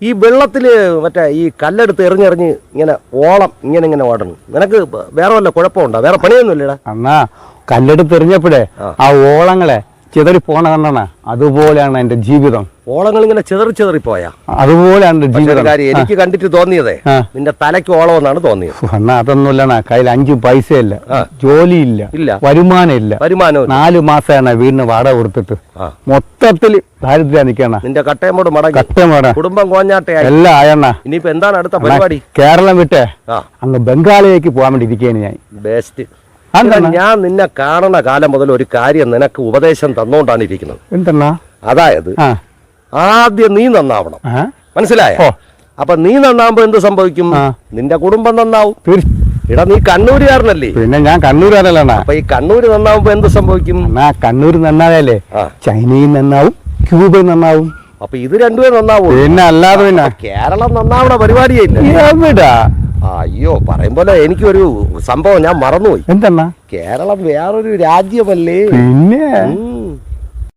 ഈ വെള്ളത്തിൽ മറ്റേ ഈ കല്ലെടുത്ത് എറിഞ്ഞെറിഞ്ഞ് ഇങ്ങനെ ഓളം ഇങ്ങനെ ഓടണം. നിനക്ക് വേറെ വല്ല കുഴപ്പമുണ്ടോ? വേറെ പണിയൊന്നുമില്ലടാ. അന്നാ കല്ലെടുത്ത് എറിഞ്ഞപ്പോഴേ ആ ഓളങ്ങളെ ചിതറി പോണ കണ്ണാ, അതുപോലെയാണ് എന്റെ ജീവിതം. ഓളങ്ങൾ ഇങ്ങനെ ചിതറിപ്പോയാ അതുപോലെയാണ് എന്റെ ജീവിതം. കാര്യം എനിക്ക് കണ്ടിട്ട് തോന്നിയതേ നിന്റെ തലയ്ക്ക് ഓളം എന്നാണ് തോന്നിയത്. അണ്ണാ അതൊന്നുമില്ലണ്ണ, കയ്യിൽ 5 പൈസ ഇല്ല, ജോലിയില്ല, വരുമാനം ഇല്ല. 4 മാസമാണ് വീടിന് വാടക കൊടുത്തിട്ട് മൊത്തത്തിൽ ദാരിദ്ര്യം നിൽക്കണ. നിന്റെ കട്ടയമോട് കുടുംബം കോഞ്ഞാട്ടെ എല്ലാം ആയണ്ണ. ഇനിയിപ്പോ എന്താണ് അടുത്ത പരിപാടി? കേരളം വിട്ടേ അങ്ങ് ബംഗാളിലേക്ക് പോകാൻ വേണ്ടി ഇരിക്കുകയാണ് ഞാൻ. ബെസ്റ്റ്. ഞാൻ നിന്നെ കാണണ കാലം മുതൽ ഒരു കാര്യം നിനക്ക് ഉപദേശം തന്നോണ്ടാണ് ഇരിക്കുന്നത്. എന്തെന്നാ? അതായത് ആദ്യം നീ നന്നാവണം, മനസ്സിലായോ? അപ്പൊ നീ നന്നാവുമ്പോ എന്ത് സംഭവിക്കും? നിന്റെ കുടുംബം നന്നാവും. ഇടാ, നീ കണ്ണൂരുകാരനല്ലേ? പിന്നെ ഞാൻ കണ്ണൂരുകാരനാണ്. അപ്പൊ ഈ കണ്ണൂര് നന്നാവുമ്പോ എന്ത് സംഭവിക്കും? കണ്ണൂര് നന്നാവല്ലേ ചൈനയും നന്നാവും, ക്യൂബയും നന്നാവും. അപ്പൊ ഇത് രണ്ടുപേരും നന്നാവും. പിന്നെ അല്ലാതെ പിന്നെ കേരളം നന്നാവണ പരിപാടിയേ ഇല്ല. അയ്യോ, പറയുമ്പോലെ എനിക്കൊരു സംഭവം ഞാൻ മറന്നുപോയി. എന്തെന്നാ? കേരളം വേറൊരു രാജ്യമല്ലേ? പിന്നെ